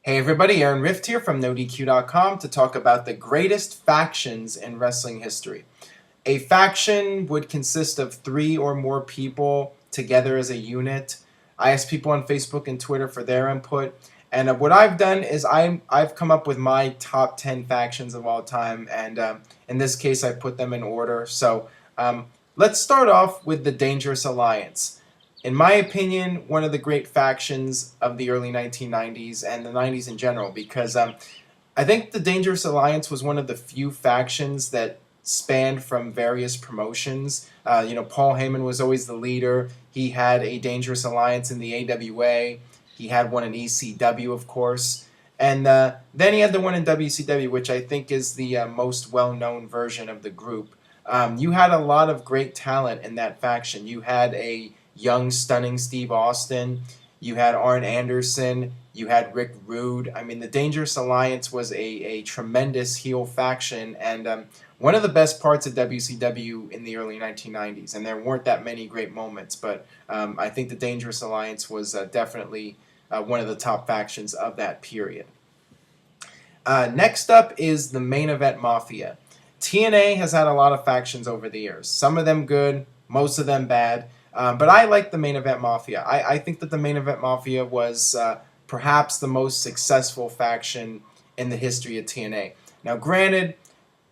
Hey everybody, Aaron Rift here from NoDQ.com to talk about the greatest factions in wrestling history. A faction would consist of 3 or more people together as a unit. I asked people on Facebook and Twitter for their input, and what I've done is I've come up with my top 10 factions of all time, and in this case I put them in order. So let's start off with the Dangerous Alliance. In my opinion, one of the great factions of the early 1990s and the 90s in general, because I think the Dangerous Alliance was one of the few factions that spanned from various promotions. Paul Heyman was always the leader. He had a Dangerous Alliance in the AWA. He had one in ECW, of course. And then he had the one in WCW, which I think is the most well-known version of the group. You had a lot of great talent in that faction. You had a young, stunning Steve Austin. You had Arn Anderson. You had Rick Rude. I mean, the Dangerous Alliance was a tremendous heel faction and one of the best parts of WCW in the early 1990s. And there weren't that many great moments, but I think the Dangerous Alliance was definitely one of the top factions of that period. Next up is the Main Event Mafia. TNA has had a lot of factions over the years. Some of them good, most of them bad. But I like the Main Event Mafia. I think that the Main Event Mafia was perhaps the most successful faction in the history of TNA. Now, granted,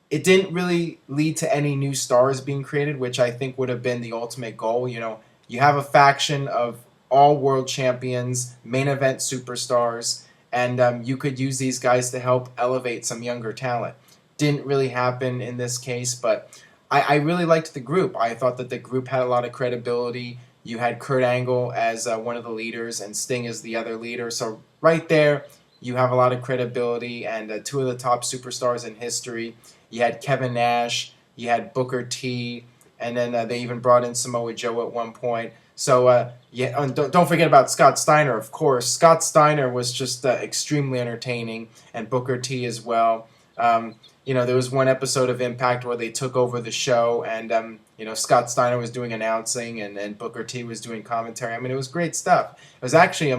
it didn't really lead to any new stars being created, which I think would have been the ultimate goal. You have a faction of all world champions, main event superstars, and you could use these guys to help elevate some younger talent. Didn't really happen in this case, but I really liked the group. I thought that the group had a lot of credibility. You had Kurt Angle as one of the leaders and Sting as the other leader. So right there, you have a lot of credibility and 2 of the top superstars in history. You had Kevin Nash, you had Booker T, and then they even brought in Samoa Joe at one point. So don't forget about Scott Steiner, of course. Scott Steiner was just extremely entertaining, and Booker T as well. There was one episode of Impact where they took over the show, and Scott Steiner was doing announcing, and Booker T was doing commentary. I mean, it was great stuff. It was actually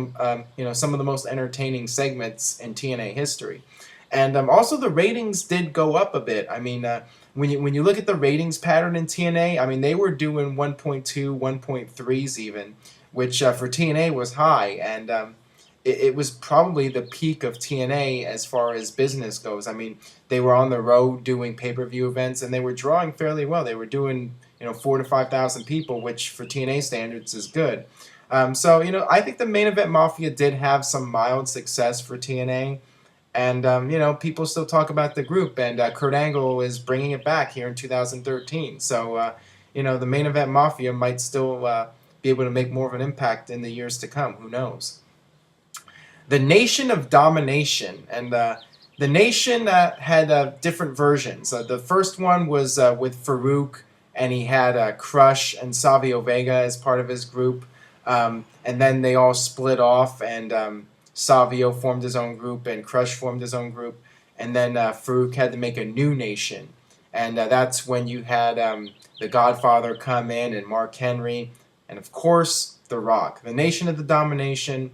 some of the most entertaining segments in TNA history, and also the ratings did go up a bit. I mean, when you look at the ratings pattern in TNA, I mean they were doing 1.2, 1.3s even, which for TNA was high, and it was probably the peak of TNA as far as business goes. I mean, they were on the road doing pay-per-view events, and they were drawing fairly well. They were doing 4,000 to 5,000 people, which for TNA standards is good. I think the Main Event Mafia did have some mild success for TNA, and people still talk about the group, and Kurt Angle is bringing it back here in 2013. So the Main Event Mafia might still be able to make more of an impact in the years to come. Who knows? The Nation of Domination, and the Nation had different versions. The first one was with Farouk, and he had Crush and Savio Vega as part of his group, and then they all split off, and Savio formed his own group, and Crush formed his own group, and then Farouk had to make a new nation, and that's when you had the Godfather come in, and Mark Henry, and of course, The Rock. The Nation of Domination,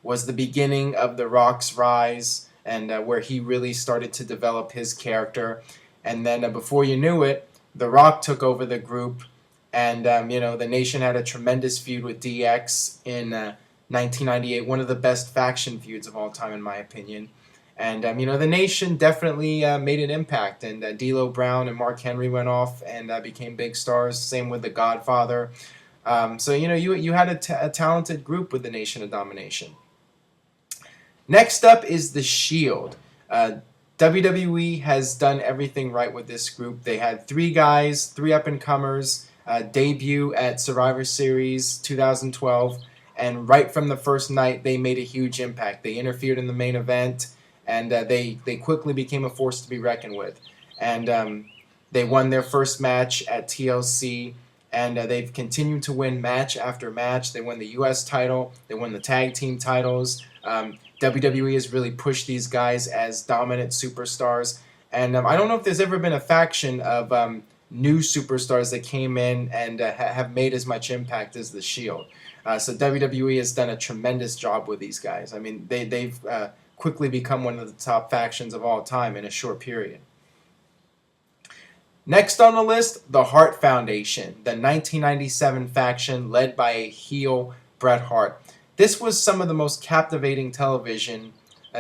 was the beginning of The Rock's rise, and where he really started to develop his character. And then before you knew it, The Rock took over the group, and the Nation had a tremendous feud with DX in 1998, one of the best faction feuds of all time, in my opinion. And the Nation definitely made an impact, and D'Lo Brown and Mark Henry went off and became big stars. Same with the Godfather. You had a talented group with the Nation of Domination. Next up is The Shield. WWE has done everything right with this group. They had 3 guys, 3 up-and-comers, debut at Survivor Series 2012, and right from the first night, they made a huge impact. They interfered in the main event, and they quickly became a force to be reckoned with. And they won their first match at TLC, and they've continued to win match after match. They won the U.S. title. They won the tag team titles. WWE has really pushed these guys as dominant superstars. And I don't know if there's ever been a faction of new superstars that came in and have made as much impact as the Shield. So WWE has done a tremendous job with these guys. I mean, they've quickly become one of the top factions of all time in a short period. Next on the list, the Hart Foundation, the 1997 faction led by a heel Bret Hart. This was some of the most captivating television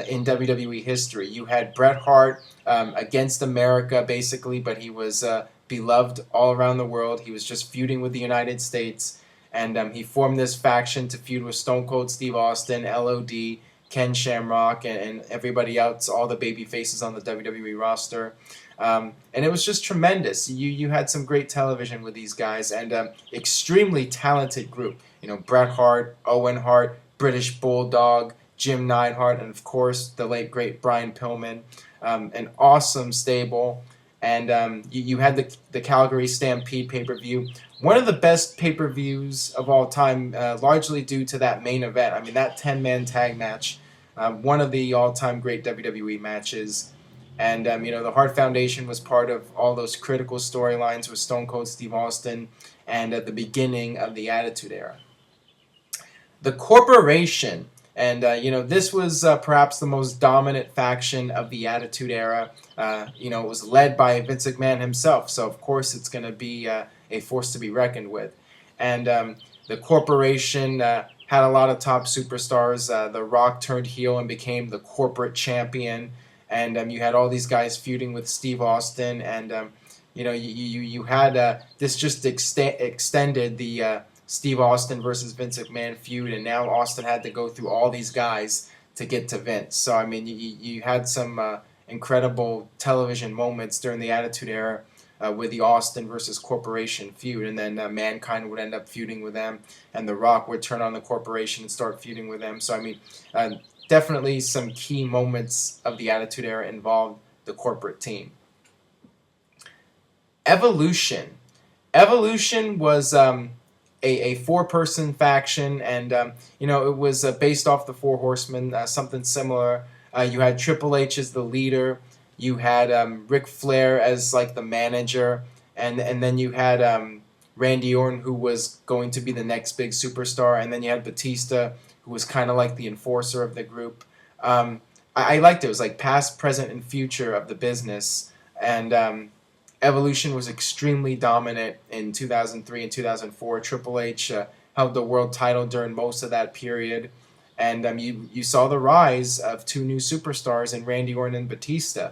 in WWE history. You had Bret Hart against America, basically, but he was beloved all around the world. He was just feuding with the United States, and he formed this faction to feud with Stone Cold Steve Austin, LOD, Ken Shamrock, and everybody else, all the baby faces on the WWE roster. And it was just tremendous. You had some great television with these guys, and extremely talented group. You know, Bret Hart, Owen Hart, British Bulldog, Jim Neidhart, and of course the late great Brian Pillman. An awesome stable, and you had the Calgary Stampede pay-per-view. One of the best pay-per-views of all time, largely due to that main event. I mean, that 10-man tag match, one of the all-time great WWE matches. And, the Hart Foundation was part of all those critical storylines with Stone Cold Steve Austin and at the beginning of the Attitude Era. The Corporation, and, this was perhaps the most dominant faction of the Attitude Era. It was led by Vince McMahon himself, so of course it's going to be a force to be reckoned with. And the Corporation had a lot of top superstars. The Rock turned heel and became the corporate champion. And you had all these guys feuding with Steve Austin, and you had this just extended the Steve Austin versus Vince McMahon feud, and now Austin had to go through all these guys to get to Vince. So I mean, you had some incredible television moments during the Attitude Era with the Austin versus Corporation feud, and then Mankind would end up feuding with them, and The Rock would turn on the Corporation and start feuding with them. So I mean. Definitely some key moments of the Attitude Era involved the corporate team. Evolution. Evolution was a four-person faction, and it was based off the Four Horsemen, something similar. You had Triple H as the leader. You had Ric Flair as like the manager, and then you had Randy Orton, who was going to be the next big superstar, and then you had Batista, who was kind of like the enforcer of the group. I liked it. It was like past, present, and future of the business. And Evolution was extremely dominant in 2003 and 2004. Triple H held the world title during most of that period. And you saw the rise of two new superstars in Randy Orton and Batista.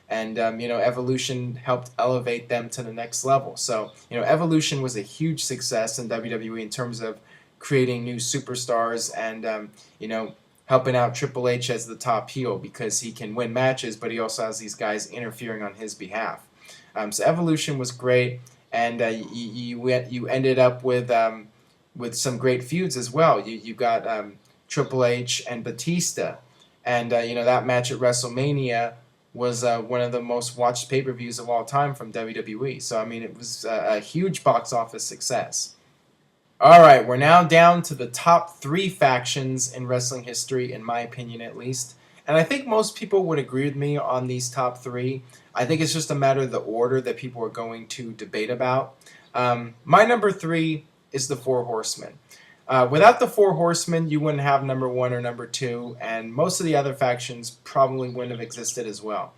And, Evolution helped elevate them to the next level. So, Evolution was a huge success in WWE in terms of creating new superstars and, helping out Triple H as the top heel because he can win matches, but he also has these guys interfering on his behalf. So Evolution was great, and you ended up with some great feuds as well. You got Triple H and Batista, and that match at WrestleMania was one of the most watched pay-per-views of all time from WWE. So I mean, it was a huge box office success. All right, we're now down to the top three factions in wrestling history, in my opinion at least. And I think most people would agree with me on these top three. I think it's just a matter of the order that people are going to debate about. My number three is the Four Horsemen. Without the Four Horsemen, you wouldn't have number one or number two, and most of the other factions probably wouldn't have existed as well.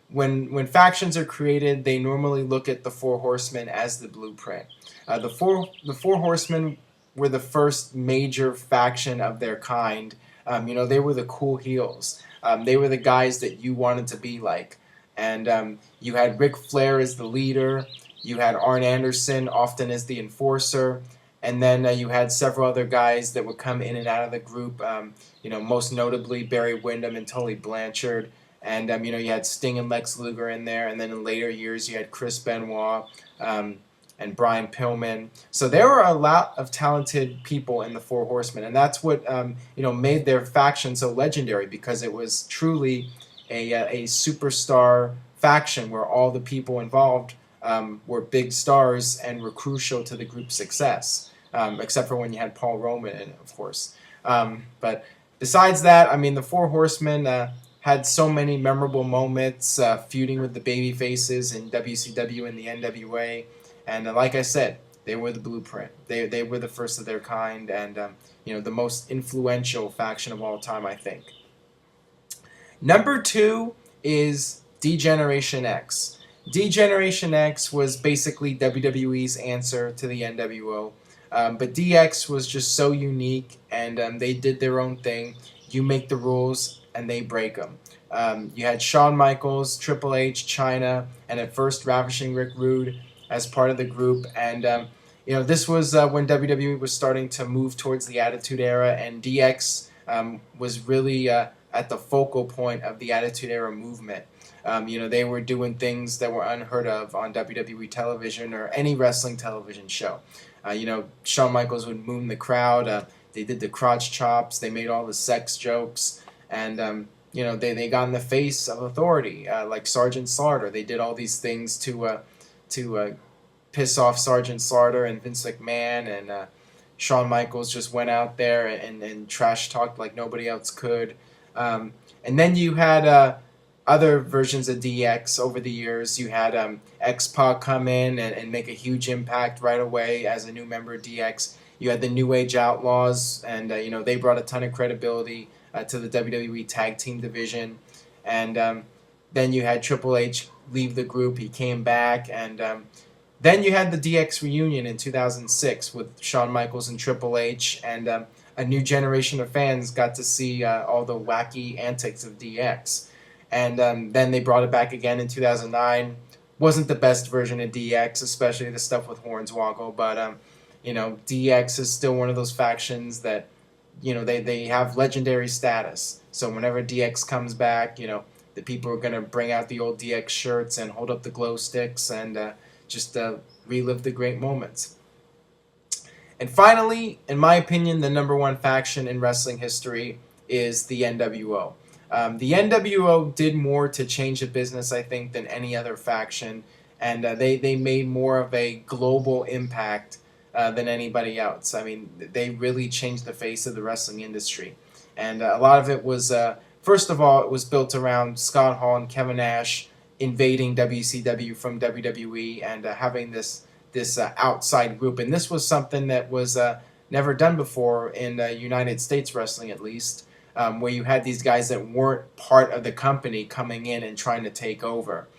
When factions are created, they normally look at the Four Horsemen as the blueprint. The four Horsemen were the first major faction of their kind. They were the cool heels. They were the guys that you wanted to be like. And you had Ric Flair as the leader. You had Arn Anderson often as the enforcer. And then you had several other guys that would come in and out of the group. Most notably Barry Windham and Tully Blanchard. And you had Sting and Lex Luger in there. And then in later years you had Chris Benoit. And Brian Pillman. So there were a lot of talented people in the Four Horsemen, and that's what made their faction so legendary, because it was truly a superstar faction where all the people involved were big stars and were crucial to the group's success, except for when you had Paul Roman in it, of course. But besides that, I mean, the Four Horsemen, had so many memorable moments, feuding with the baby faces in WCW and the NWA. And like I said, they were the blueprint. They were the first of their kind, and the most influential faction of all time, I think. Number two is D-Generation X. D-Generation X was basically WWE's answer to the NWO. But DX was just so unique, and they did their own thing. You make the rules, and they break them. You had Shawn Michaels, Triple H, Chyna, and at first Ravishing Rick Rude as part of the group. And this was when WWE was starting to move towards the Attitude Era, and DX was really at the focal point of the Attitude Era movement. They were doing things that were unheard of on WWE television or any wrestling television show. Shawn Michaels would moon the crowd. They did the crotch chops. They made all the sex jokes. And, they got in the face of authority, like Sergeant Slaughter. They did all these things to piss off Sergeant Slaughter and Vince McMahon. And Shawn Michaels just went out there and trash talked like nobody else could. And then you had other versions of DX over the years. You had X-Pac come in and make a huge impact right away as a new member of DX. You had the New Age Outlaws, and they brought a ton of credibility to the WWE Tag Team division. And then you had Triple H leave the group. He came back, and then you had the DX reunion in 2006 with Shawn Michaels and Triple H, and a new generation of fans got to see all the wacky antics of DX. And then they brought it back again in 2009. Wasn't the best version of DX, especially the stuff with Hornswoggle. But, DX is still one of those factions that, they have legendary status. So whenever DX comes back, the people are going to bring out the old DX shirts and hold up the glow sticks and just relive the great moments. And finally, in my opinion, the number one faction in wrestling history is the NWO. The NWO did more to change the business, I think, than any other faction, and they made more of a global impact than anybody else. I mean, they really changed the face of the wrestling industry, and a lot of it was, first of all, it was built around Scott Hall and Kevin Nash invading WCW from WWE and having this outside group, and this was something that was never done before in United States wrestling, at least. Where you had these guys that weren't part of the company coming in and trying to take over.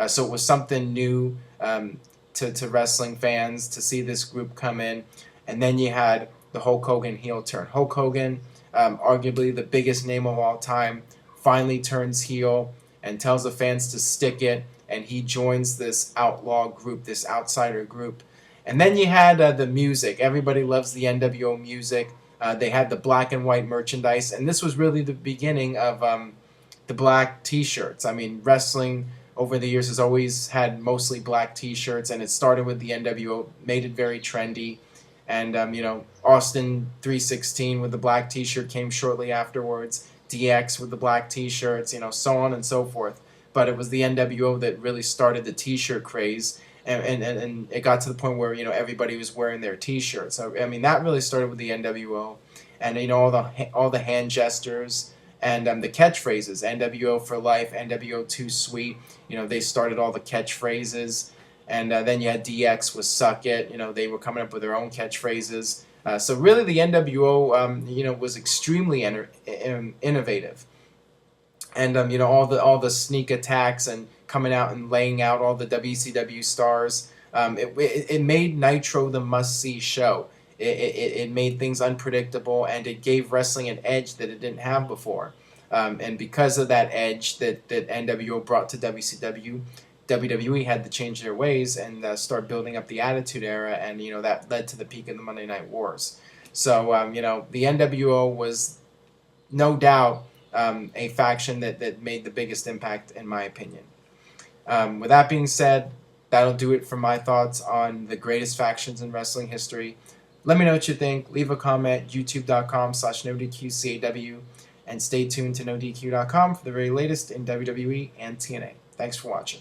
So it was something new to wrestling fans to see this group come in. And then you had the Hulk Hogan heel turn. Hulk Hogan, arguably the biggest name of all time, finally turns heel and tells the fans to stick it. And he joins this outlaw group, this outsider group. And then you had the music. Everybody loves the NWO music. They had the black and white merchandise, and this was really the beginning of the black T-shirts. I mean, wrestling over the years has always had mostly black T-shirts, and it started with the NWO, made it very trendy. And, Austin 316 with the black T-shirt came shortly afterwards, DX with the black T-shirts, so on and so forth. But it was the NWO that really started the T-shirt craze. And it got to the point where everybody was wearing their T-shirts. So I mean that really started with the NWO, and all the hand gestures and the catchphrases. NWO for life, NWO too sweet. They started all the catchphrases, and then you had DX with suck it. They were coming up with their own catchphrases. So really the NWO was extremely innovative, and all the sneak attacks and coming out and laying out all the WCW stars. It made Nitro the must-see show. It made things unpredictable, and it gave wrestling an edge that it didn't have before. And because of that edge that NWO brought to WCW, WWE had to change their ways and start building up the Attitude Era, and that led to the peak of the Monday Night Wars. So the NWO was no doubt a faction that made the biggest impact, in my opinion. With that being said, that'll do it for my thoughts on the greatest factions in wrestling history. Let me know what you think. Leave a comment, youtube.com/NoDQCAW, and stay tuned to NoDQ.com for the very latest in WWE and TNA. Thanks for watching.